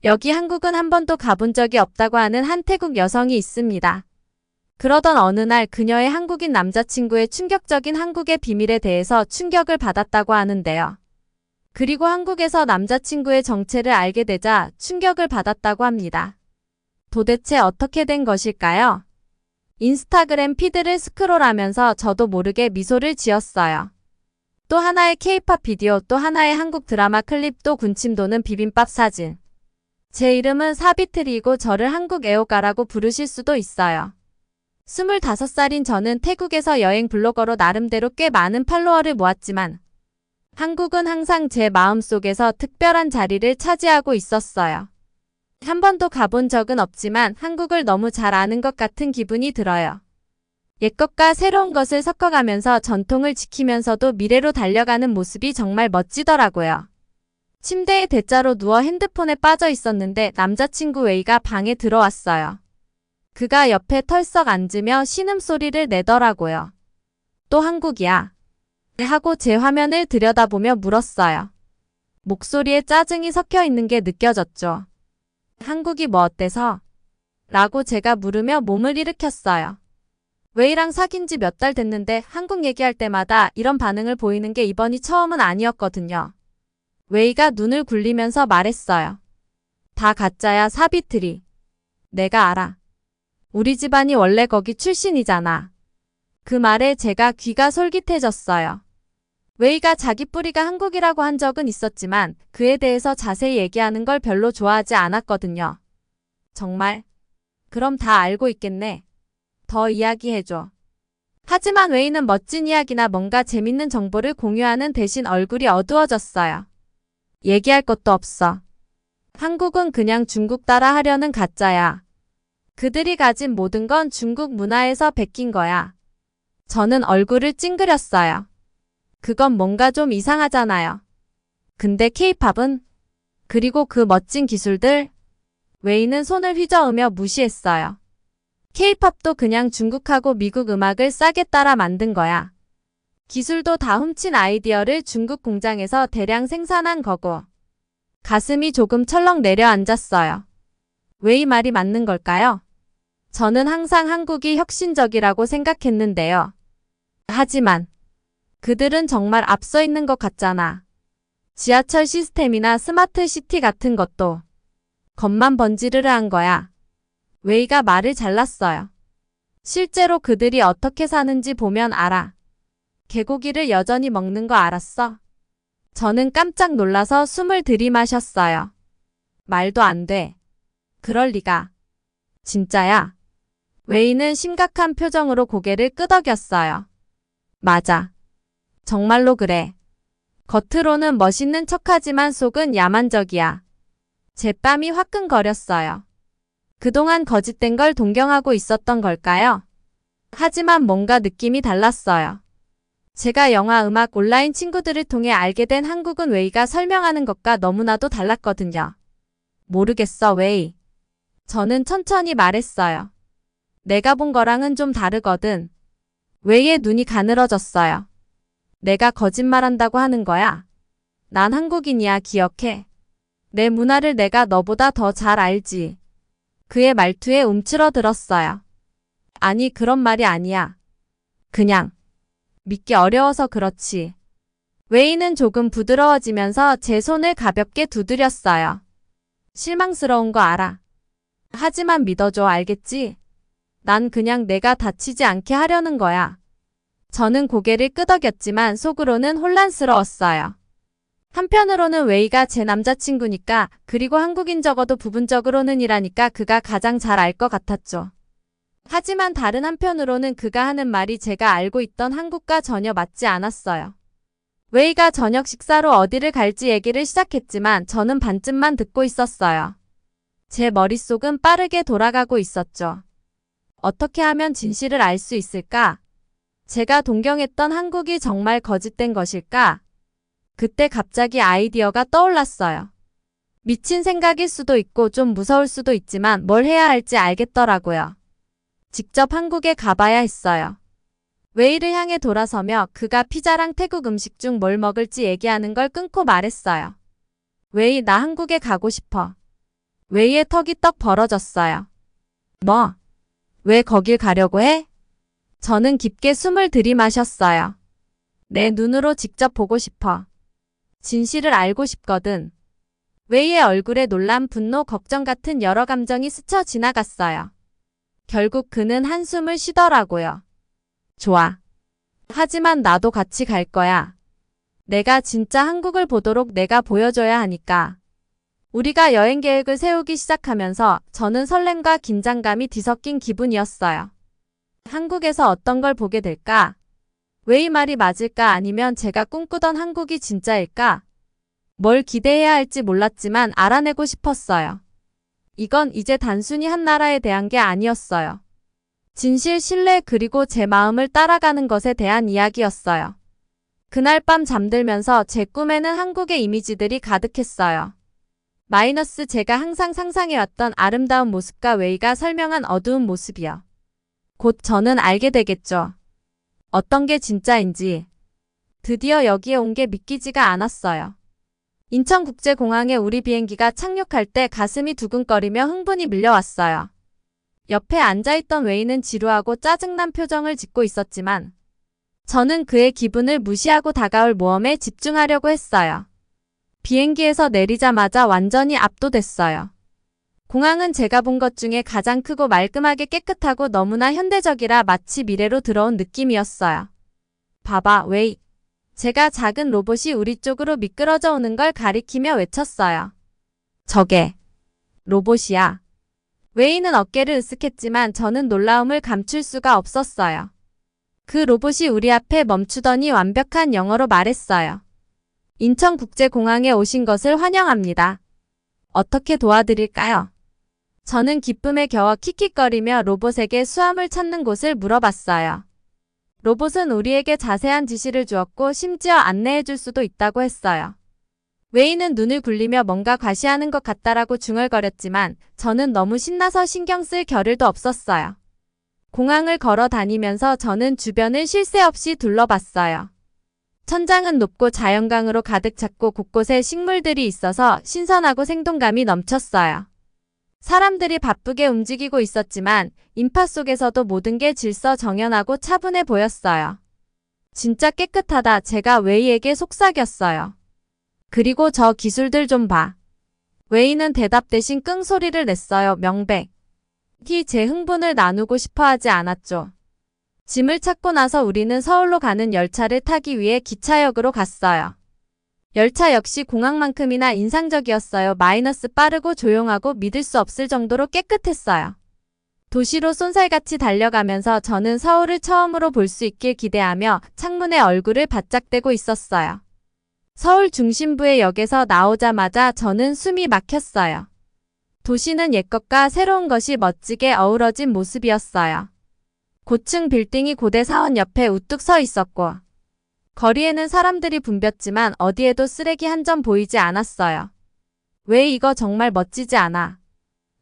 여기 한국은 한 번도 가본 적이 없다고 하는 한 태국 여성이 있습니다. 그러던 어느 날 그녀의 한국인 남자친구의 충격적인 한국의 비밀에 대해서 충격을 받았다고 하는데요. 그리고 한국에서 남자친구의 정체를 알게 되자 충격을 받았다고 합니다. 도대체 어떻게 된 것일까요? 인스타그램 피드를 스크롤하면서 저도 모르게 미소를 지었어요. 또 하나의 K-팝 비디오, 또 하나의 한국 드라마 클립, 또 군침 도는 비빔밥 사진. 제 이름은 사비트리이고 저를 한국 애호가라고 부르실 수도 있어요. 25살인 저는 태국에서 여행 블로거로 나름대로 꽤 많은 팔로워를 모았지만 한국은 항상 제 마음속에서 특별한 자리를 차지하고 있었어요. 한 번도 가본 적은 없지만 한국을 너무 잘 아는 것 같은 기분이 들어요. 옛것과 새로운 것을 섞어가면서 전통을 지키면서도 미래로 달려가는 모습이 정말 멋지더라고요. 침대에 대자로 누워 핸드폰에 빠져 있었는데 남자친구 웨이가 방에 들어왔어요. 그가 옆에 털썩 앉으며 신음소리를 내더라고요. 또 한국이야? 하고 제 화면을 들여다보며 물었어요. 목소리에 짜증이 섞여 있는 게 느껴졌죠. 한국이 뭐 어때서? 라고 제가 물으며 몸을 일으켰어요. 웨이랑 사귄 지 몇 달 됐는데 한국 얘기할 때마다 이런 반응을 보이는 게 이번이 처음은 아니었거든요. 웨이가 눈을 굴리면서 말했어요. 다 가짜야, 사비트리. 내가 알아. 우리 집안이 원래 거기 출신이잖아. 그 말에 제가 귀가 솔깃해졌어요. 웨이가 자기 뿌리가 한국이라고 한 적은 있었지만 그에 대해서 자세히 얘기하는 걸 별로 좋아하지 않았거든요. 정말? 그럼 다 알고 있겠네. 더 이야기해줘. 하지만 웨이는 멋진 이야기나 뭔가 재밌는 정보를 공유하는 대신 얼굴이 어두워졌어요. 얘기할 것도 없어. 한국은 그냥 중국 따라 하려는 가짜야. 그들이 가진 모든 건 중국 문화에서 베낀 거야. 저는 얼굴을 찡그렸어요. 그건 뭔가 좀 이상하잖아요. 근데 K-팝은? 그리고 그 멋진 기술들? 웨이는 손을 휘저으며 무시했어요. K-팝도 그냥 중국하고 미국 음악을 싸게 따라 만든 거야. 기술도 다 훔친 아이디어를 중국 공장에서 대량 생산한 거고. 가슴이 조금 철렁 내려앉았어요. 웨이 말이 맞는 걸까요? 저는 항상 한국이 혁신적이라고 생각했는데요. 하지만 그들은 정말 앞서 있는 것 같잖아. 지하철 시스템이나 스마트 시티 같은 것도 겉만 번지르르 한 거야. 웨이가 말을 잘랐어요. 실제로 그들이 어떻게 사는지 보면 알아. 개고기를 여전히 먹는 거 알았어? 저는 깜짝 놀라서 숨을 들이마셨어요. 말도 안 돼. 그럴 리가. 진짜야. 웨이는 심각한 표정으로 고개를 끄덕였어요. 맞아. 정말로 그래. 겉으로는 멋있는 척하지만 속은 야만적이야. 제 뺨이 화끈거렸어요. 그동안 거짓된 걸 동경하고 있었던 걸까요? 하지만 뭔가 느낌이 달랐어요. 제가 영화, 음악, 온라인 친구들을 통해 알게 된 한국은 웨이가 설명하는 것과 너무나도 달랐거든요. 모르겠어, 웨이. 저는 천천히 말했어요. 내가 본 거랑은 좀 다르거든. 웨이의 눈이 가늘어졌어요. 내가 거짓말한다고 하는 거야? 난 한국인이야, 기억해. 내 문화를 내가 너보다 더 잘 알지. 그의 말투에 움츠러들었어요. 아니, 그런 말이 아니야. 그냥 믿기 어려워서 그렇지. 웨이는 조금 부드러워지면서 제 손을 가볍게 두드렸어요. 실망스러운 거 알아. 하지만 믿어줘, 알겠지? 난 그냥 내가 다치지 않게 하려는 거야. 저는 고개를 끄덕였지만 속으로는 혼란스러웠어요. 한편으로는 웨이가 제 남자친구니까, 그리고 한국인 적어도 부분적으로는 이라니까 그가 가장 잘 알 것 같았죠. 하지만 다른 한편으로는 그가 하는 말이 제가 알고 있던 한국과 전혀 맞지 않았어요. 웨이가 저녁 식사로 어디를 갈지 얘기를 시작했지만 저는 반쯤만 듣고 있었어요. 제 머릿속은 빠르게 돌아가고 있었죠. 어떻게 하면 진실을 알 수 있을까? 제가 동경했던 한국이 정말 거짓된 것일까? 그때 갑자기 아이디어가 떠올랐어요. 미친 생각일 수도 있고 좀 무서울 수도 있지만 뭘 해야 할지 알겠더라고요. 직접 한국에 가봐야 했어요. 웨이를 향해 돌아서며 그가 피자랑 태국 음식 중 뭘 먹을지 얘기하는 걸 끊고 말했어요. 웨이, 나 한국에 가고 싶어. 웨이의 턱이 떡 벌어졌어요. 뭐? 왜 거길 가려고 해? 저는 깊게 숨을 들이마셨어요. 내 눈으로 직접 보고 싶어. 진실을 알고 싶거든. 웨이의 얼굴에 놀람, 분노, 걱정 같은 여러 감정이 스쳐 지나갔어요. 결국 그는 한숨을 쉬더라고요. 좋아. 하지만 나도 같이 갈 거야. 내가 진짜 한국을 보도록 내가 보여줘야 하니까. 우리가 여행 계획을 세우기 시작하면서 저는 설렘과 긴장감이 뒤섞인 기분이었어요. 한국에서 어떤 걸 보게 될까? 웨이 말이 맞을까? 아니면 제가 꿈꾸던 한국이 진짜일까? 뭘 기대해야 할지 몰랐지만 알아내고 싶었어요. 이건 이제 단순히 한 나라에 대한 게 아니었어요. 진실, 신뢰, 그리고 제 마음을 따라가는 것에 대한 이야기였어요. 그날 밤 잠들면서 제 꿈에는 한국의 이미지들이 가득했어요. 마이너스 제가 항상 상상해왔던 아름다운 모습과 웨이가 설명한 어두운 모습이요. 곧 저는 알게 되겠죠. 어떤 게 진짜인지. 드디어 여기에 온 게 믿기지가 않았어요. 인천국제공항에 우리 비행기가 착륙할 때 가슴이 두근거리며 흥분이 밀려왔어요. 옆에 앉아있던 웨이는 지루하고 짜증난 표정을 짓고 있었지만 저는 그의 기분을 무시하고 다가올 모험에 집중하려고 했어요. 비행기에서 내리자마자 완전히 압도됐어요. 공항은 제가 본 것 중에 가장 크고 말끔하게 깨끗하고 너무나 현대적이라 마치 미래로 들어온 느낌이었어요. 봐봐, 웨이. 제가 작은 로봇이 우리 쪽으로 미끄러져 오는 걸 가리키며 외쳤어요. 저게 로봇이야. 웨이는 어깨를 으쓱했지만 저는 놀라움을 감출 수가 없었어요. 그 로봇이 우리 앞에 멈추더니 완벽한 영어로 말했어요. 인천국제공항에 오신 것을 환영합니다. 어떻게 도와드릴까요? 저는 기쁨에 겨워 킥킥거리며 로봇에게 수암을 찾는 곳을 물어봤어요. 로봇은 우리에게 자세한 지시를 주었고 심지어 안내해줄 수도 있다고 했어요. 웨이는 눈을 굴리며 뭔가 과시하는 것 같다라고 중얼거렸지만 저는 너무 신나서 신경 쓸 겨를도 없었어요. 공항을 걸어 다니면서 저는 주변을 쉴 새 없이 둘러봤어요. 천장은 높고 자연광으로 가득 찼고 곳곳에 식물들이 있어서 신선하고 생동감이 넘쳤어요. 사람들이 바쁘게 움직이고 있었지만 인파 속에서도 모든 게 질서정연하고 차분해 보였어요. 진짜 깨끗하다. 제가 웨이에게 속삭였어요. 그리고 저 기술들 좀 봐. 웨이는 대답 대신 끙소리를 냈어요. 명백. 제 흥분을 나누고 싶어 하지 않았죠. 짐을 찾고 나서 우리는 서울로 가는 열차를 타기 위해 기차역으로 갔어요. 열차 역시 공항만큼이나 인상적이었어요. 마이너스 빠르고 조용하고 믿을 수 없을 정도로 깨끗했어요. 도시로 쏜살같이 달려가면서 저는 서울을 처음으로 볼 수 있길 기대하며 창문에 얼굴을 바짝 대고 있었어요. 서울 중심부의 역에서 나오자마자 저는 숨이 막혔어요. 도시는 옛것과 새로운 것이 멋지게 어우러진 모습이었어요. 고층 빌딩이 고대 사원 옆에 우뚝 서 있었고 거리에는 사람들이 붐볐지만 어디에도 쓰레기 한 점 보이지 않았어요. 왜 이거 정말 멋지지 않아?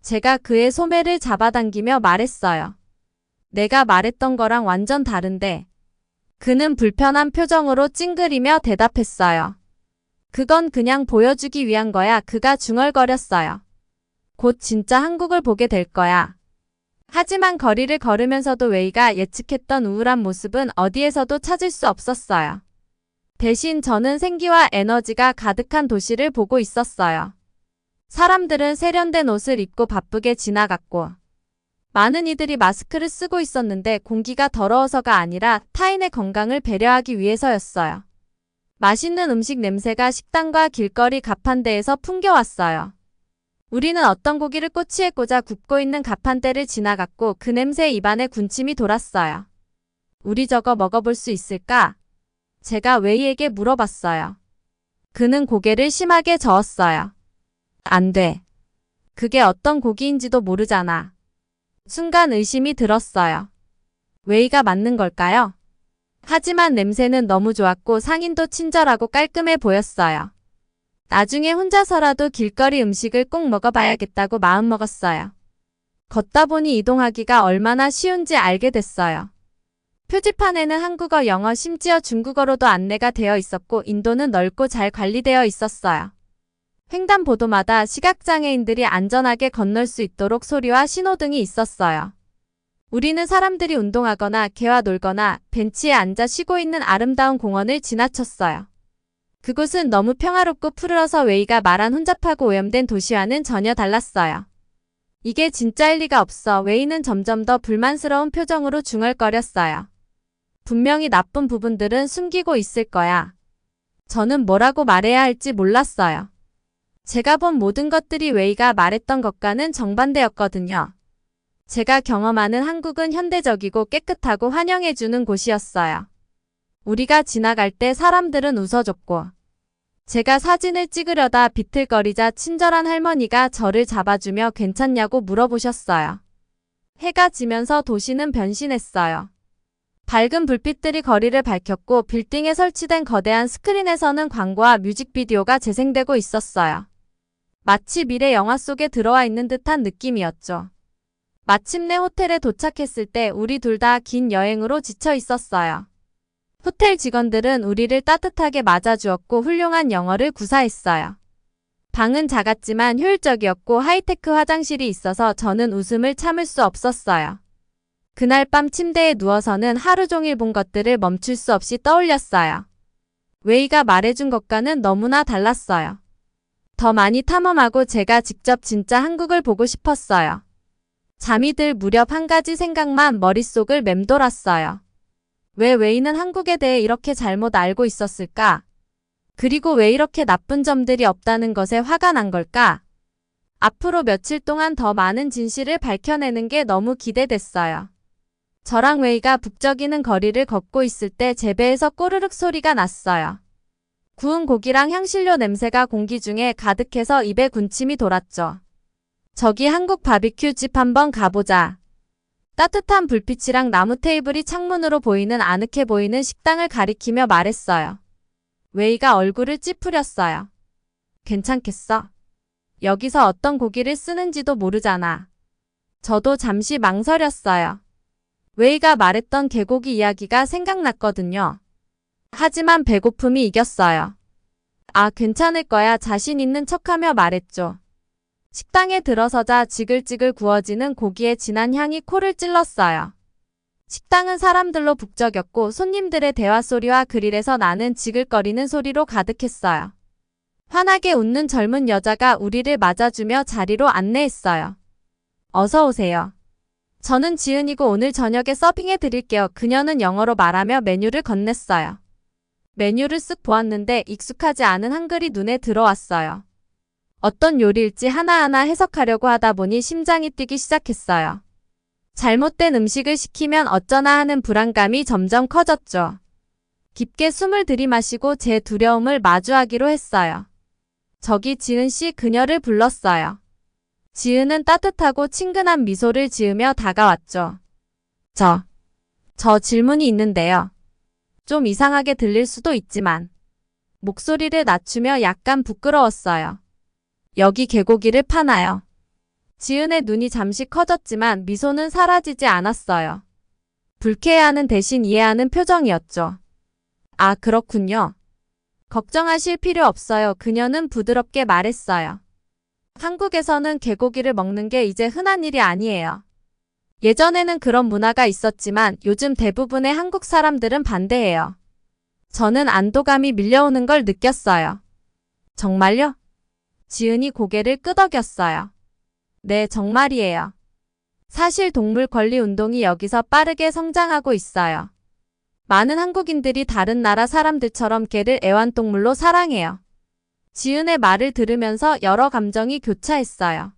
제가 그의 소매를 잡아당기며 말했어요. 내가 말했던 거랑 완전 다른데. 그는 불편한 표정으로 찡그리며 대답했어요. 그건 그냥 보여주기 위한 거야. 그가 중얼거렸어요. 곧 진짜 한국을 보게 될 거야. 하지만 거리를 걸으면서도 웨이가 예측했던 우울한 모습은 어디에서도 찾을 수 없었어요. 대신 저는 생기와 에너지가 가득한 도시를 보고 있었어요. 사람들은 세련된 옷을 입고 바쁘게 지나갔고 많은 이들이 마스크를 쓰고 있었는데 공기가 더러워서가 아니라 타인의 건강을 배려하기 위해서였어요. 맛있는 음식 냄새가 식당과 길거리 가판대에서 풍겨왔어요. 우리는 어떤 고기를 꼬치에 꽂아 굽고 있는 가판대를 지나갔고 그 냄새에 입안에 군침이 돌았어요. 우리 저거 먹어볼 수 있을까? 제가 웨이에게 물어봤어요. 그는 고개를 심하게 저었어요. 안 돼. 그게 어떤 고기인지도 모르잖아. 순간 의심이 들었어요. 웨이가 맞는 걸까요? 하지만 냄새는 너무 좋았고 상인도 친절하고 깔끔해 보였어요. 나중에 혼자서라도 길거리 음식을 꼭 먹어봐야겠다고 마음먹었어요. 걷다 보니 이동하기가 얼마나 쉬운지 알게 됐어요. 표지판에는 한국어, 영어, 심지어 중국어로도 안내가 되어 있었고 인도는 넓고 잘 관리되어 있었어요. 횡단보도마다 시각장애인들이 안전하게 건널 수 있도록 소리와 신호등이 있었어요. 우리는 사람들이 운동하거나 개와 놀거나 벤치에 앉아 쉬고 있는 아름다운 공원을 지나쳤어요. 그곳은 너무 평화롭고 푸르러서 웨이가 말한 혼잡하고 오염된 도시와는 전혀 달랐어요. 이게 진짜일 리가 없어. 웨이는 점점 더 불만스러운 표정으로 중얼거렸어요. 분명히 나쁜 부분들은 숨기고 있을 거야. 저는 뭐라고 말해야 할지 몰랐어요. 제가 본 모든 것들이 웨이가 말했던 것과는 정반대였거든요. 제가 경험하는 한국은 현대적이고 깨끗하고 환영해주는 곳이었어요. 우리가 지나갈 때 사람들은 웃어줬고, 제가 사진을 찍으려다 비틀거리자 친절한 할머니가 저를 잡아주며 괜찮냐고 물어보셨어요. 해가 지면서 도시는 변신했어요. 밝은 불빛들이 거리를 밝혔고 빌딩에 설치된 거대한 스크린에서는 광고와 뮤직비디오가 재생되고 있었어요. 마치 미래 영화 속에 들어와 있는 듯한 느낌이었죠. 마침내 호텔에 도착했을 때 우리 둘 다 긴 여행으로 지쳐 있었어요. 호텔 직원들은 우리를 따뜻하게 맞아주었고 훌륭한 영어를 구사했어요. 방은 작았지만 효율적이었고 하이테크 화장실이 있어서 저는 웃음을 참을 수 없었어요. 그날 밤 침대에 누워서는 하루 종일 본 것들을 멈출 수 없이 떠올렸어요. 웨이가 말해준 것과는 너무나 달랐어요. 더 많이 탐험하고 제가 직접 진짜 한국을 보고 싶었어요. 잠이 들 무렵 한 가지 생각만 머릿속을 맴돌았어요. 왜 웨이는 한국에 대해 이렇게 잘못 알고 있었을까? 그리고 왜 이렇게 나쁜 점들이 없다는 것에 화가 난 걸까? 앞으로 며칠 동안 더 많은 진실을 밝혀내는 게 너무 기대됐어요. 저랑 웨이가 북적이는 거리를 걷고 있을 때 제 배에서 꼬르륵 소리가 났어요. 구운 고기랑 향신료 냄새가 공기 중에 가득해서 입에 군침이 돌았죠. 저기 한국 바비큐 집 한번 가보자. 따뜻한 불빛이랑 나무 테이블이 창문으로 보이는 아늑해 보이는 식당을 가리키며 말했어요. 웨이가 얼굴을 찌푸렸어요. 괜찮겠어? 여기서 어떤 고기를 쓰는지도 모르잖아. 저도 잠시 망설였어요. 웨이가 말했던 개고기 이야기가 생각났거든요. 하지만 배고픔이 이겼어요. 아, 괜찮을 거야. 자신 있는 척하며 말했죠. 식당에 들어서자 지글지글 구워지는 고기의 진한 향이 코를 찔렀어요. 식당은 사람들로 북적였고 손님들의 대화 소리와 그릴에서 나는 지글거리는 소리로 가득했어요. 환하게 웃는 젊은 여자가 우리를 맞아주며 자리로 안내했어요. 어서 오세요. 저는 지은이고 오늘 저녁에 서빙해 드릴게요. 그녀는 영어로 말하며 메뉴를 건넸어요. 메뉴를 쓱 보았는데 익숙하지 않은 한글이 눈에 들어왔어요. 어떤 요리일지 하나하나 해석하려고 하다 보니 심장이 뛰기 시작했어요. 잘못된 음식을 시키면 어쩌나 하는 불안감이 점점 커졌죠. 깊게 숨을 들이마시고 제 두려움을 마주하기로 했어요. 저기 지은 씨, 그녀를 불렀어요. 지은은 따뜻하고 친근한 미소를 지으며 다가왔죠. 저 질문이 있는데요. 좀 이상하게 들릴 수도 있지만 목소리를 낮추며 약간 부끄러웠어요. 여기 개고기를 파나요? 지은의 눈이 잠시 커졌지만 미소는 사라지지 않았어요. 불쾌해하는 대신 이해하는 표정이었죠. 아, 그렇군요. 걱정하실 필요 없어요. 그녀는 부드럽게 말했어요. 한국에서는 개고기를 먹는 게 이제 흔한 일이 아니에요. 예전에는 그런 문화가 있었지만 요즘 대부분의 한국 사람들은 반대해요. 저는 안도감이 밀려오는 걸 느꼈어요. 정말요? 지은이 고개를 끄덕였어요. 네, 정말이에요. 사실 동물 권리 운동이 여기서 빠르게 성장하고 있어요. 많은 한국인들이 다른 나라 사람들처럼 개를 애완동물로 사랑해요. 지은의 말을 들으면서 여러 감정이 교차했어요.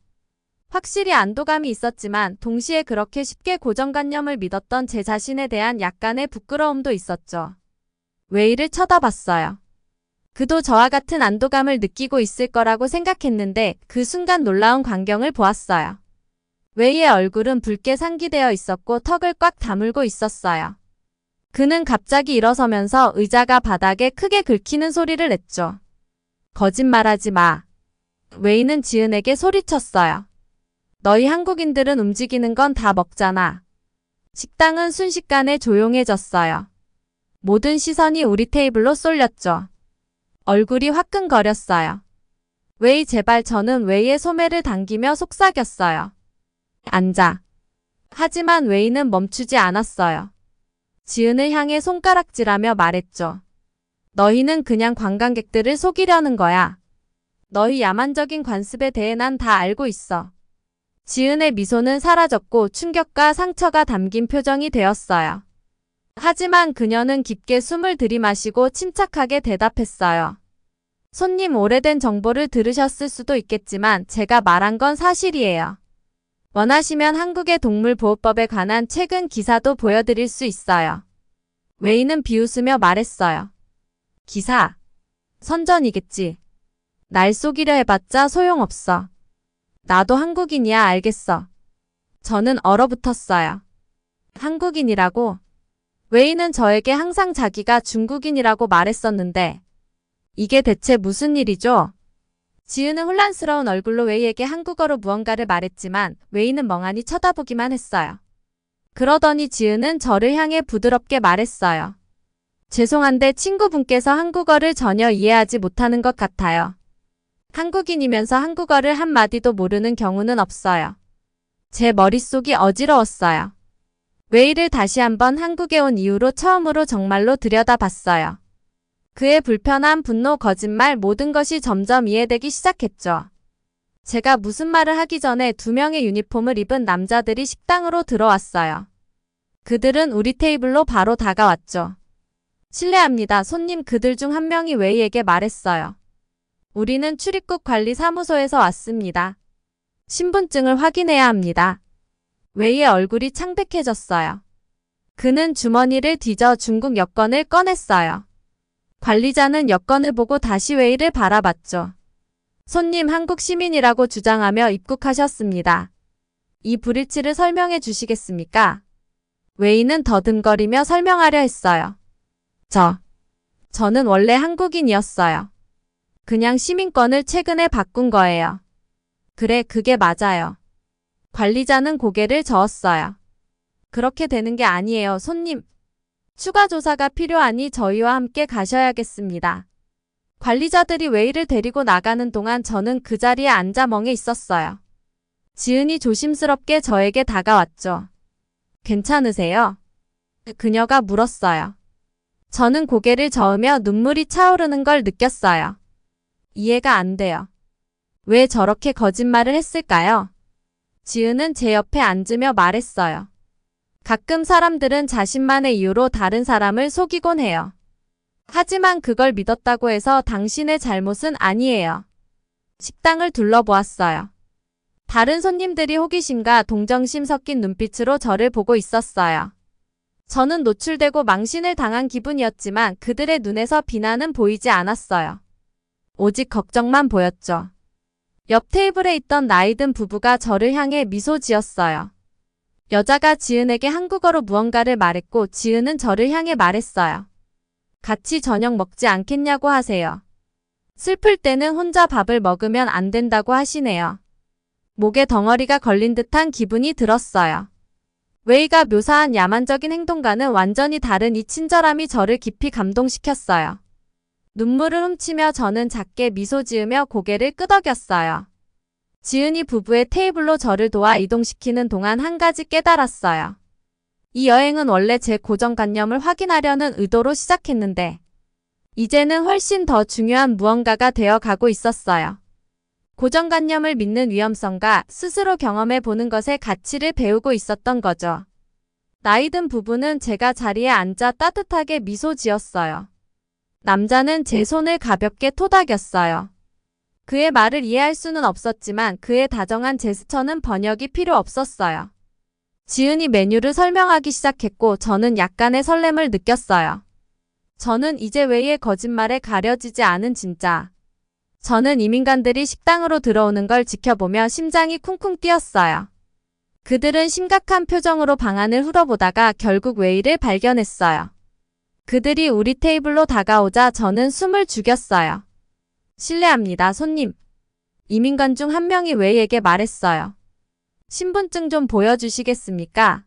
확실히 안도감이 있었지만 동시에 그렇게 쉽게 고정관념을 믿었던 제 자신에 대한 약간의 부끄러움도 있었죠. 웨이를 쳐다봤어요. 그도 저와 같은 안도감을 느끼고 있을 거라고 생각했는데 그 순간 놀라운 광경을 보았어요. 웨이의 얼굴은 붉게 상기되어 있었고 턱을 꽉 다물고 있었어요. 그는 갑자기 일어서면서 의자가 바닥에 크게 긁히는 소리를 냈죠. 거짓말하지 마. 웨이는 지은에게 소리쳤어요. 너희 한국인들은 움직이는 건 다 먹잖아. 식당은 순식간에 조용해졌어요. 모든 시선이 우리 테이블로 쏠렸죠. 얼굴이 화끈거렸어요. 웨이 제발. 저는 웨이의 소매를 당기며 속삭였어요. 앉아. 하지만 웨이는 멈추지 않았어요. 지은을 향해 손가락질하며 말했죠. 너희는 그냥 관광객들을 속이려는 거야. 너희 야만적인 관습에 대해 난 다 알고 있어. 지은의 미소는 사라졌고 충격과 상처가 담긴 표정이 되었어요. 하지만 그녀는 깊게 숨을 들이마시고 침착하게 대답했어요. 손님, 오래된 정보를 들으셨을 수도 있겠지만 제가 말한 건 사실이에요. 원하시면 한국의 동물보호법에 관한 최근 기사도 보여드릴 수 있어요. 웨이는 비웃으며 말했어요. 기사? 선전이겠지. 날 속이려 해봤자 소용없어. 나도 한국인이야. 알겠어. 저는 얼어붙었어요. 한국인이라고? 웨이는 저에게 항상 자기가 중국인이라고 말했었는데 이게 대체 무슨 일이죠? 지은은 혼란스러운 얼굴로 웨이에게 한국어로 무언가를 말했지만 웨이는 멍하니 쳐다보기만 했어요. 그러더니 지은은 저를 향해 부드럽게 말했어요. 죄송한데 친구분께서 한국어를 전혀 이해하지 못하는 것 같아요. 한국인이면서 한국어를 한마디도 모르는 경우는 없어요. 제 머릿속이 어지러웠어요. 웨이를 다시 한번 한국에 온 이후로 처음으로 정말로 들여다봤어요. 그의 불편함, 분노, 거짓말, 모든 것이 점점 이해되기 시작했죠. 제가 무슨 말을 하기 전에 2명의 유니폼을 입은 남자들이 식당으로 들어왔어요. 그들은 우리 테이블로 바로 다가왔죠. 실례합니다, 손님. 그들 중 한 명이 웨이에게 말했어요. 우리는 출입국 관리 사무소에서 왔습니다. 신분증을 확인해야 합니다. 웨이의 얼굴이 창백해졌어요. 그는 주머니를 뒤져 중국 여권을 꺼냈어요. 관리자는 여권을 보고 다시 웨이를 바라봤죠. 손님, 한국 시민이라고 주장하며 입국하셨습니다. 이 불일치를 설명해 주시겠습니까? 웨이는 더듬거리며 설명하려 했어요. 저는 원래 한국인이었어요. 그냥 시민권을 최근에 바꾼 거예요. 그래, 그게 맞아요. 관리자는 고개를 저었어요. 그렇게 되는 게 아니에요, 손님. 추가 조사가 필요하니 저희와 함께 가셔야겠습니다. 관리자들이 웨이를 데리고 나가는 동안 저는 그 자리에 앉아 멍해 있었어요. 지은이 조심스럽게 저에게 다가왔죠. 괜찮으세요? 그녀가 물었어요. 저는 고개를 저으며 눈물이 차오르는 걸 느꼈어요. 이해가 안 돼요. 왜 저렇게 거짓말을 했을까요? 지은은 제 옆에 앉으며 말했어요. 가끔 사람들은 자신만의 이유로 다른 사람을 속이곤 해요. 하지만 그걸 믿었다고 해서 당신의 잘못은 아니에요. 식당을 둘러보았어요. 다른 손님들이 호기심과 동정심 섞인 눈빛으로 저를 보고 있었어요. 저는 노출되고 망신을 당한 기분이었지만 그들의 눈에서 비난은 보이지 않았어요. 오직 걱정만 보였죠. 옆 테이블에 있던 나이든 부부가 저를 향해 미소 지었어요. 여자가 지은에게 한국어로 무언가를 말했고 지은은 저를 향해 말했어요. 같이 저녁 먹지 않겠냐고 하세요. 슬플 때는 혼자 밥을 먹으면 안 된다고 하시네요. 목에 덩어리가 걸린 듯한 기분이 들었어요. 웨이가 묘사한 야만적인 행동과는 완전히 다른 이 친절함이 저를 깊이 감동시켰어요. 눈물을 훔치며 저는 작게 미소 지으며 고개를 끄덕였어요. 지은이 부부의 테이블로 저를 도와 이동시키는 동안 한 가지 깨달았어요. 이 여행은 원래 제 고정관념을 확인하려는 의도로 시작했는데 이제는 훨씬 더 중요한 무언가가 되어 가고 있었어요. 고정관념을 믿는 위험성과 스스로 경험해보는 것의 가치를 배우고 있었던 거죠. 나이든 부부는 제가 자리에 앉아 따뜻하게 미소 지었어요. 남자는 제 손을 가볍게 토닥였어요. 그의 말을 이해할 수는 없었지만 그의 다정한 제스처는 번역이 필요 없었어요. 지은이 메뉴를 설명하기 시작했고 저는 약간의 설렘을 느꼈어요. 저는 이제 웨이의 거짓말에 가려지지 않은 진짜. 저는 이민관들이 식당으로 들어오는 걸 지켜보며 심장이 쿵쿵 뛰었어요. 그들은 심각한 표정으로 방안을 훑어보다가 결국 웨이를 발견했어요. 그들이 우리 테이블로 다가오자 저는 숨을 죽였어요. 실례합니다, 손님. 이민관 중 한 명이 웨이에게 말했어요. 신분증 좀 보여주시겠습니까?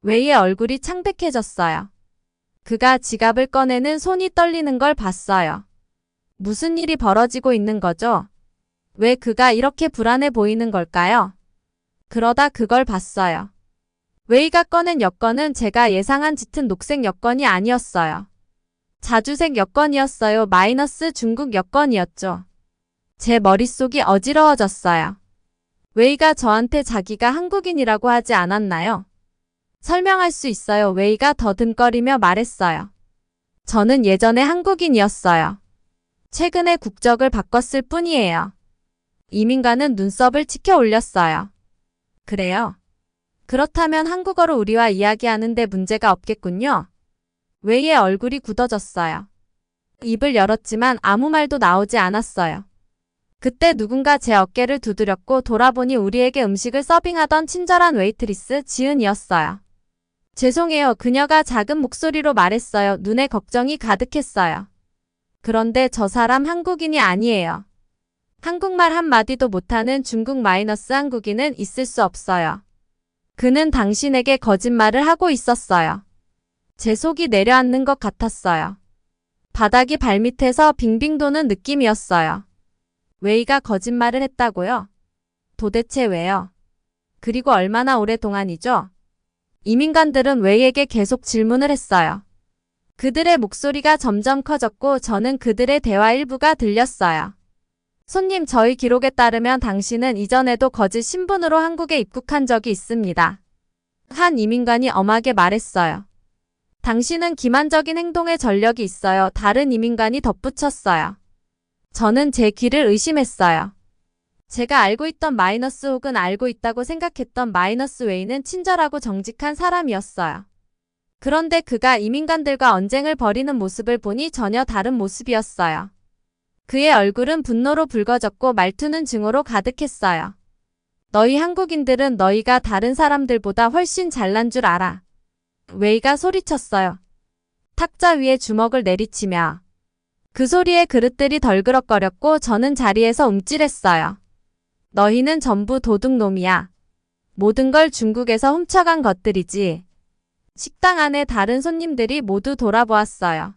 웨이의 얼굴이 창백해졌어요. 그가 지갑을 꺼내는 손이 떨리는 걸 봤어요. 무슨 일이 벌어지고 있는 거죠? 왜 그가 이렇게 불안해 보이는 걸까요? 그러다 그걸 봤어요. 웨이가 꺼낸 여권은 제가 예상한 짙은 녹색 여권이 아니었어요. 자주색 여권이었어요. 마이너스 중국 여권이었죠. 제 머릿속이 어지러워졌어요. 웨이가 저한테 자기가 한국인이라고 하지 않았나요? 설명할 수 있어요. 웨이가 더듬거리며 말했어요. 저는 예전에 한국인이었어요. 최근에 국적을 바꿨을 뿐이에요. 이민관은 눈썹을 치켜 올렸어요. 그래요? 그렇다면 한국어로 우리와 이야기하는데 문제가 없겠군요. 웨이의 얼굴이 굳어졌어요. 입을 열었지만 아무 말도 나오지 않았어요. 그때 누군가 제 어깨를 두드렸고 돌아보니 우리에게 음식을 서빙하던 친절한 웨이트리스 지은이었어요. 죄송해요. 그녀가 작은 목소리로 말했어요. 눈에 걱정이 가득했어요. 그런데 저 사람 한국인이 아니에요. 한국말 한마디도 못하는 중국 마이너스 한국인은 있을 수 없어요. 그는 당신에게 거짓말을 하고 있었어요. 제 속이 내려앉는 것 같았어요. 바닥이 발밑에서 빙빙 도는 느낌이었어요. 웨이가 거짓말을 했다고요? 도대체 왜요? 그리고 얼마나 오랫동안이죠? 이민관들은 웨이에게 계속 질문을 했어요. 그들의 목소리가 점점 커졌고 저는 그들의 대화 일부가 들렸어요. 손님, 저희 기록에 따르면 당신은 이전에도 거짓 신분으로 한국에 입국한 적이 있습니다. 한 이민관이 엄하게 말했어요. 당신은 기만적인 행동에 전력이 있어요. 다른 이민관이 덧붙였어요. 저는 제 귀를 의심했어요. 제가 알고 있던 마이너스 혹은 알고 있다고 생각했던 마이너스 웨이는 친절하고 정직한 사람이었어요. 그런데 그가 이민관들과 언쟁을 벌이는 모습을 보니 전혀 다른 모습이었어요. 그의 얼굴은 분노로 붉어졌고 말투는 증오로 가득했어요. 너희 한국인들은 너희가 다른 사람들보다 훨씬 잘난 줄 알아. 웨이가 소리쳤어요. 탁자 위에 주먹을 내리치며. 그 소리에 그릇들이 덜그럭거렸고 저는 자리에서 움찔했어요. 너희는 전부 도둑놈이야. 모든 걸 중국에서 훔쳐간 것들이지. 식당 안에 다른 손님들이 모두 돌아보았어요.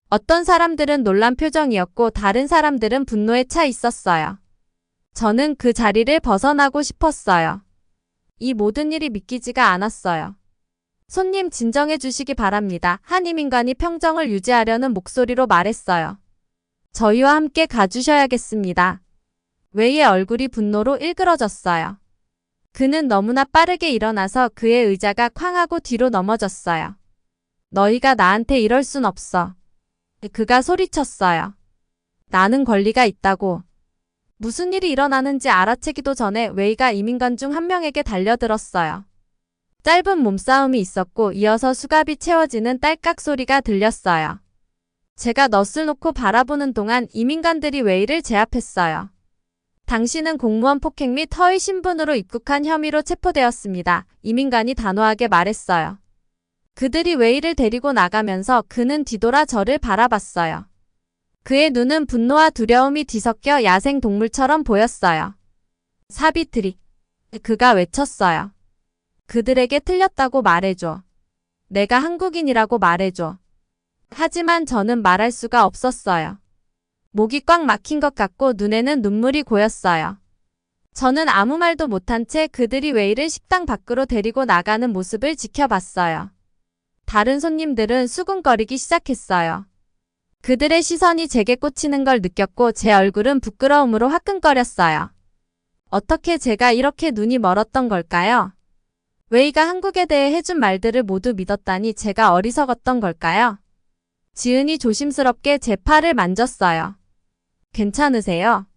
어떤 사람들은 놀란 표정이었고 다른 사람들은 분노에 차 있었어요. 저는 그 자리를 벗어나고 싶었어요. 이 모든 일이 믿기지가 않았어요. 손님, 진정해 주시기 바랍니다. 한 이민관이 평정을 유지하려는 목소리로 말했어요. 저희와 함께 가주셔야겠습니다. 웨이의 얼굴이 분노로 일그러졌어요. 그는 너무나 빠르게 일어나서 그의 의자가 쾅 하고 뒤로 넘어졌어요. 너희가 나한테 이럴 순 없어. 그가 소리쳤어요. 나는 권리가 있다고. 무슨 일이 일어나는지 알아채기도 전에 웨이가 이민관 중 한 명에게 달려들었어요. 짧은 몸싸움이 있었고 이어서 수갑이 채워지는 딸깍 소리가 들렸어요. 제가 넛을 놓고 바라보는 동안 이민관들이 웨이를 제압했어요. 당신은 공무원 폭행 및 허위 신분으로 입국한 혐의로 체포되었습니다. 이민관이 단호하게 말했어요. 그들이 웨이를 데리고 나가면서 그는 뒤돌아 저를 바라봤어요. 그의 눈은 분노와 두려움이 뒤섞여 야생 동물처럼 보였어요. 사비트리. 그가 외쳤어요. 그들에게 틀렸다고 말해줘. 내가 한국인이라고 말해줘. 하지만 저는 말할 수가 없었어요. 목이 꽉 막힌 것 같고 눈에는 눈물이 고였어요. 저는 아무 말도 못한 채 그들이 웨이를 식당 밖으로 데리고 나가는 모습을 지켜봤어요. 다른 손님들은 수군거리기 시작했어요. 그들의 시선이 제게 꽂히는 걸 느꼈고 제 얼굴은 부끄러움으로 화끈거렸어요. 어떻게 제가 이렇게 눈이 멀었던 걸까요? 웨이가 한국에 대해 해준 말들을 모두 믿었다니 제가 어리석었던 걸까요? 지은이 조심스럽게 제 팔을 만졌어요. 괜찮으세요?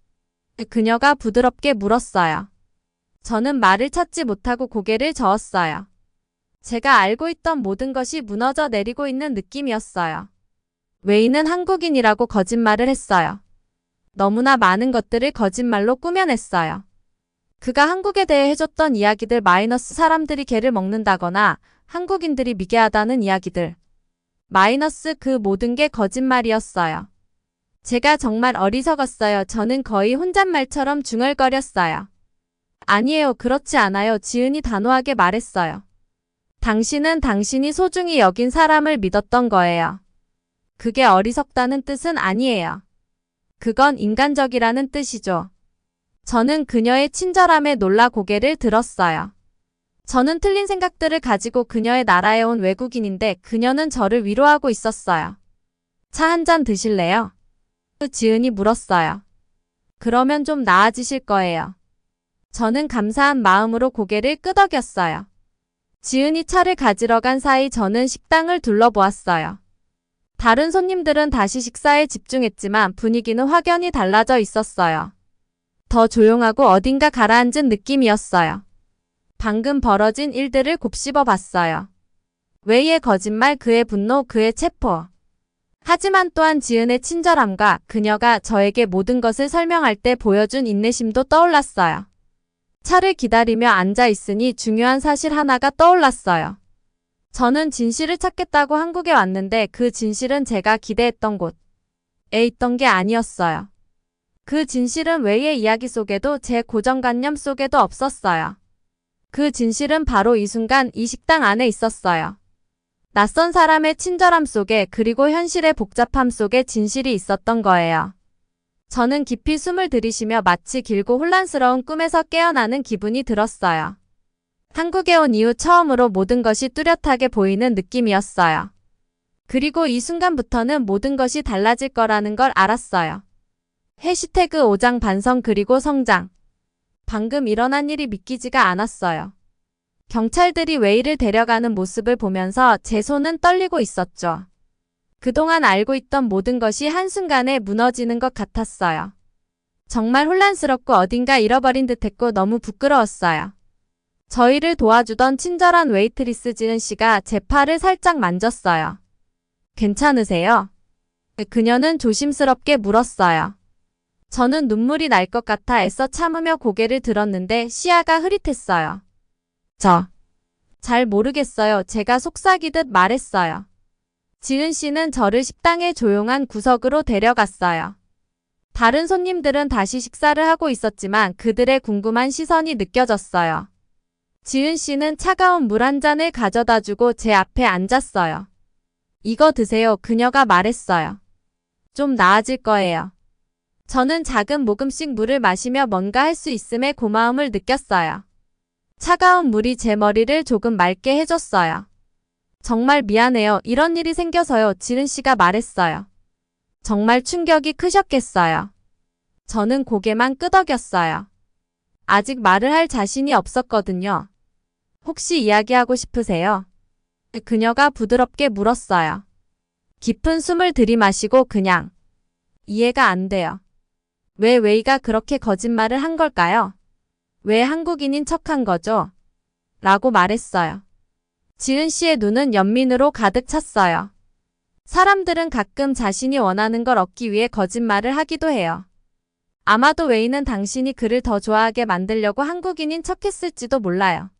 그녀가 부드럽게 물었어요. 저는 말을 찾지 못하고 고개를 저었어요. 제가 알고 있던 모든 것이 무너져 내리고 있는 느낌이었어요. 웨이는 한국인이라고 거짓말을 했어요. 너무나 많은 것들을 거짓말로 꾸며냈어요. 그가 한국에 대해 해줬던 이야기들 마이너스 사람들이 개를 먹는다거나 한국인들이 미개하다는 이야기들. 마이너스 그 모든 게 거짓말이었어요. 제가 정말 어리석었어요. 저는 거의 혼잣말처럼 중얼거렸어요. 아니에요. 그렇지 않아요. 지은이 단호하게 말했어요. 당신은 당신이 소중히 여긴 사람을 믿었던 거예요. 그게 어리석다는 뜻은 아니에요. 그건 인간적이라는 뜻이죠. 저는 그녀의 친절함에 놀라 고개를 들었어요. 저는 틀린 생각들을 가지고 그녀의 나라에 온 외국인인데 그녀는 저를 위로하고 있었어요. 차 한 잔 드실래요? 지은이 물었어요. 그러면 좀 나아지실 거예요. 저는 감사한 마음으로 고개를 끄덕였어요. 지은이 차를 가지러 간 사이 저는 식당을 둘러보았어요. 다른 손님들은 다시 식사에 집중했지만 분위기는 확연히 달라져 있었어요. 더 조용하고 어딘가 가라앉은 느낌이었어요. 방금 벌어진 일들을 곱씹어 봤어요. 웨이의 거짓말, 그의 분노, 그의 체포. 하지만 또한 지은의 친절함과 그녀가 저에게 모든 것을 설명할 때 보여준 인내심도 떠올랐어요. 차를 기다리며 앉아 있으니 중요한 사실 하나가 떠올랐어요. 저는 진실을 찾겠다고 한국에 왔는데 그 진실은 제가 기대했던 곳에 있던 게 아니었어요. 그 진실은 웨이의 이야기 속에도 제 고정관념 속에도 없었어요. 그 진실은 바로 이 순간 이 식당 안에 있었어요. 낯선 사람의 친절함 속에 그리고 현실의 복잡함 속에 진실이 있었던 거예요. 저는 깊이 숨을 들이쉬며 마치 길고 혼란스러운 꿈에서 깨어나는 기분이 들었어요. 한국에 온 이후 처음으로 모든 것이 뚜렷하게 보이는 느낌이었어요. 그리고 이 순간부터는 모든 것이 달라질 거라는 걸 알았어요. 해시태그 오장 반성 그리고 성장. 방금 일어난 일이 믿기지가 않았어요. 경찰들이 웨이를 데려가는 모습을 보면서 제 손은 떨리고 있었죠. 그동안 알고 있던 모든 것이 한순간에 무너지는 것 같았어요. 정말 혼란스럽고 어딘가 잃어버린 듯했고 너무 부끄러웠어요. 저희를 도와주던 친절한 웨이트리스 지은 씨가 제 팔을 살짝 만졌어요. 괜찮으세요? 그녀는 조심스럽게 물었어요. 저는 눈물이 날 것 같아 애써 참으며 고개를 들었는데 시야가 흐릿했어요. 잘 모르겠어요. 제가 속삭이듯 말했어요. 지은 씨는 저를 식당의 조용한 구석으로 데려갔어요. 다른 손님들은 다시 식사를 하고 있었지만 그들의 궁금한 시선이 느껴졌어요. 지은 씨는 차가운 물 한 잔을 가져다 주고 제 앞에 앉았어요. 이거 드세요. 그녀가 말했어요. 좀 나아질 거예요. 저는 작은 모금씩 물을 마시며 뭔가 할 수 있음에 고마움을 느꼈어요. 차가운 물이 제 머리를 조금 맑게 해줬어요. 정말 미안해요. 이런 일이 생겨서요. 지은 씨가 말했어요. 정말 충격이 크셨겠어요. 저는 고개만 끄덕였어요. 아직 말을 할 자신이 없었거든요. 혹시 이야기하고 싶으세요? 그녀가 부드럽게 물었어요. 깊은 숨을 들이마시고 그냥 이해가 안 돼요. 왜 웨이가 그렇게 거짓말을 한 걸까요? 왜 한국인인 척한 거죠? 라고 말했어요. 지은 씨의 눈은 연민으로 가득 찼어요. 사람들은 가끔 자신이 원하는 걸 얻기 위해 거짓말을 하기도 해요. 아마도 웨이는 당신이 그를 더 좋아하게 만들려고 한국인인 척했을지도 몰라요.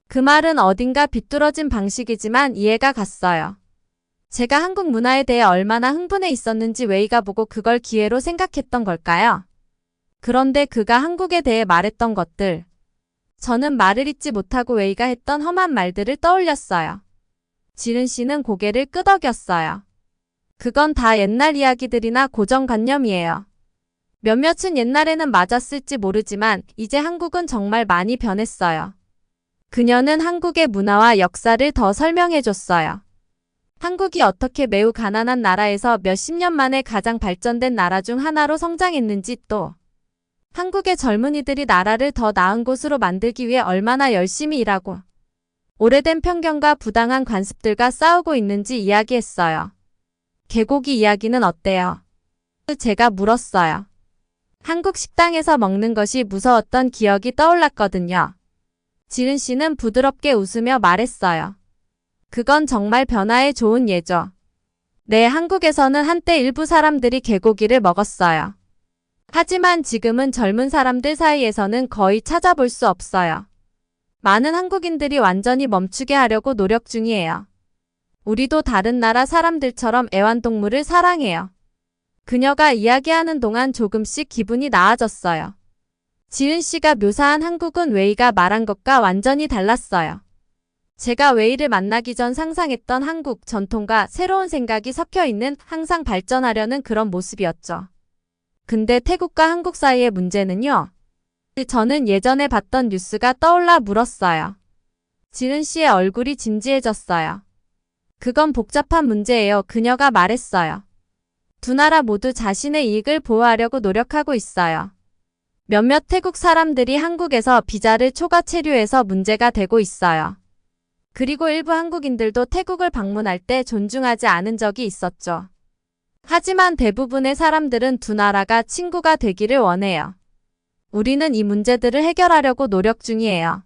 그 말은 어딘가 비뚤어진 방식이지만 이해가 갔어요. 제가 한국 문화에 대해 얼마나 흥분해 있었는지 웨이가 보고 그걸 기회로 생각했던 걸까요? 그런데 그가 한국에 대해 말했던 것들. 저는 말을 잇지 못하고 웨이가 했던 험한 말들을 떠올렸어요. 지은 씨는 고개를 끄덕였어요. 그건 다 옛날 이야기들이나 고정관념이에요. 몇몇은 옛날에는 맞았을지 모르지만 이제 한국은 정말 많이 변했어요. 그녀는 한국의 문화와 역사를 더 설명해줬어요. 한국이 어떻게 매우 가난한 나라에서 몇십 년 만에 가장 발전된 나라 중 하나로 성장했는지 또 한국의 젊은이들이 나라를 더 나은 곳으로 만들기 위해 얼마나 열심히 일하고 오래된 편견과 부당한 관습들과 싸우고 있는지 이야기했어요. 개고기 이야기는 어때요? 제가 물었어요. 한국 식당에서 먹는 것이 무서웠던 기억이 떠올랐거든요. 지은 씨는 부드럽게 웃으며 말했어요. 그건 정말 변화에 좋은 예죠. 네, 한국에서는 한때 일부 사람들이 개고기를 먹었어요. 하지만 지금은 젊은 사람들 사이에서는 거의 찾아볼 수 없어요. 많은 한국인들이 완전히 멈추게 하려고 노력 중이에요. 우리도 다른 나라 사람들처럼 애완동물을 사랑해요. 그녀가 이야기하는 동안 조금씩 기분이 나아졌어요. 지은 씨가 묘사한 한국은 웨이가 말한 것과 완전히 달랐어요. 제가 웨이를 만나기 전 상상했던 한국 전통과 새로운 생각이 섞여 있는 항상 발전하려는 그런 모습이었죠. 근데 태국과 한국 사이의 문제는요. 저는 예전에 봤던 뉴스가 떠올라 물었어요. 지은 씨의 얼굴이 진지해졌어요. 그건 복잡한 문제예요. 그녀가 말했어요. 두 나라 모두 자신의 이익을 보호하려고 노력하고 있어요. 몇몇 태국 사람들이 한국에서 비자를 초과 체류해서 문제가 되고 있어요. 그리고 일부 한국인들도 태국을 방문할 때 존중하지 않은 적이 있었죠. 하지만 대부분의 사람들은 두 나라가 친구가 되기를 원해요. 우리는 이 문제들을 해결하려고 노력 중이에요.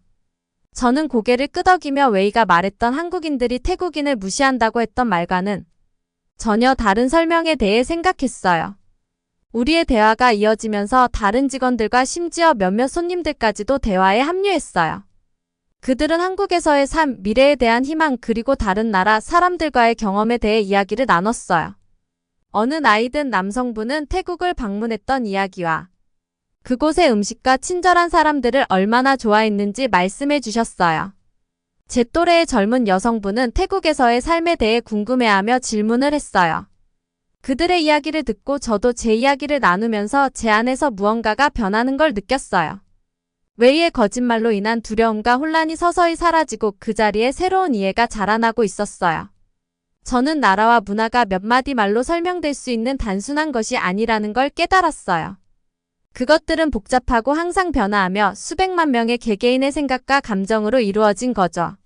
저는 고개를 끄덕이며 웨이가 말했던 한국인들이 태국인을 무시한다고 했던 말과는 전혀 다른 설명에 대해 생각했어요. 우리의 대화가 이어지면서 다른 직원들과 심지어 몇몇 손님들까지도 대화에 합류했어요. 그들은 한국에서의 삶, 미래에 대한 희망 그리고 다른 나라 사람들과의 경험에 대해 이야기를 나눴어요. 어느 나이든 남성분은 태국을 방문했던 이야기와 그곳의 음식과 친절한 사람들을 얼마나 좋아했는지 말씀해 주셨어요. 제 또래의 젊은 여성분은 태국에서의 삶에 대해 궁금해하며 질문을 했어요. 그들의 이야기를 듣고 저도 제 이야기를 나누면서 제 안에서 무언가가 변하는 걸 느꼈어요. 웨이의 거짓말로 인한 두려움과 혼란이 서서히 사라지고 그 자리에 새로운 이해가 자라나고 있었어요. 저는 나라와 문화가 몇 마디 말로 설명될 수 있는 단순한 것이 아니라는 걸 깨달았어요. 그것들은 복잡하고 항상 변화하며 수백만 명의 개개인의 생각과 감정으로 이루어진 거죠.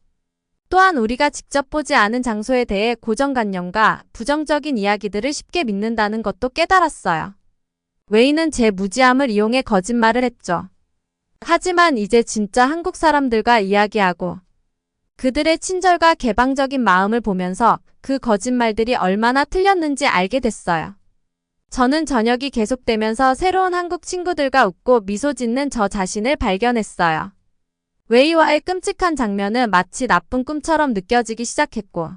또한 우리가 직접 보지 않은 장소에 대해 고정관념과 부정적인 이야기들을 쉽게 믿는다는 것도 깨달았어요. 웨이는 제 무지함을 이용해 거짓말을 했죠. 하지만 이제 진짜 한국 사람들과 이야기하고 그들의 친절과 개방적인 마음을 보면서 그 거짓말들이 얼마나 틀렸는지 알게 됐어요. 저는 저녁이 계속되면서 새로운 한국 친구들과 웃고 미소 짓는 저 자신을 발견했어요. 웨이와의 끔찍한 장면은 마치 나쁜 꿈처럼 느껴지기 시작했고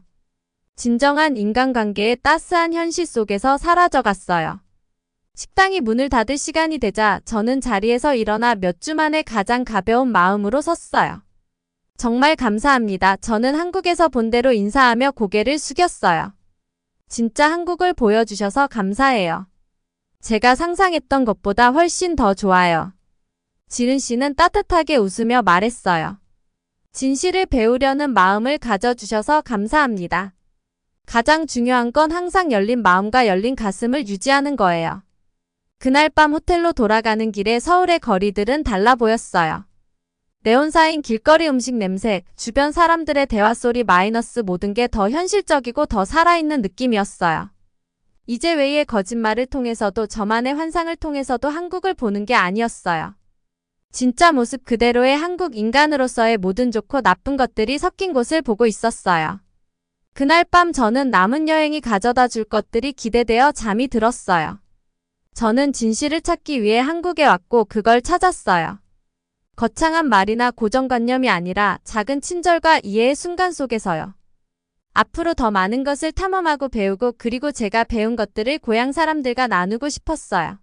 진정한 인간관계의 따스한 현실 속에서 사라져갔어요. 식당이 문을 닫을 시간이 되자 저는 자리에서 일어나 몇 주 만에 가장 가벼운 마음으로 섰어요. 정말 감사합니다. 저는 한국에서 본 대로 인사하며 고개를 숙였어요. 진짜 한국을 보여주셔서 감사해요. 제가 상상했던 것보다 훨씬 더 좋아요. 지은 씨는 따뜻하게 웃으며 말했어요. 진실을 배우려는 마음을 가져주셔서 감사합니다. 가장 중요한 건 항상 열린 마음과 열린 가슴을 유지하는 거예요. 그날 밤 호텔로 돌아가는 길에 서울의 거리들은 달라 보였어요. 네온사인 길거리 음식 냄새, 주변 사람들의 대화 소리 마이너스 모든 게 더 현실적이고 더 살아있는 느낌이었어요. 이제 웨이의 거짓말을 통해서도 저만의 환상을 통해서도 한국을 보는 게 아니었어요. 진짜 모습 그대로의 한국 인간으로서의 모든 좋고 나쁜 것들이 섞인 곳을 보고 있었어요. 그날 밤 저는 남은 여행이 가져다 줄 것들이 기대되어 잠이 들었어요. 저는 진실을 찾기 위해 한국에 왔고 그걸 찾았어요. 거창한 말이나 고정관념이 아니라 작은 친절과 이해의 순간 속에서요. 앞으로 더 많은 것을 탐험하고 배우고 그리고 제가 배운 것들을 고향 사람들과 나누고 싶었어요.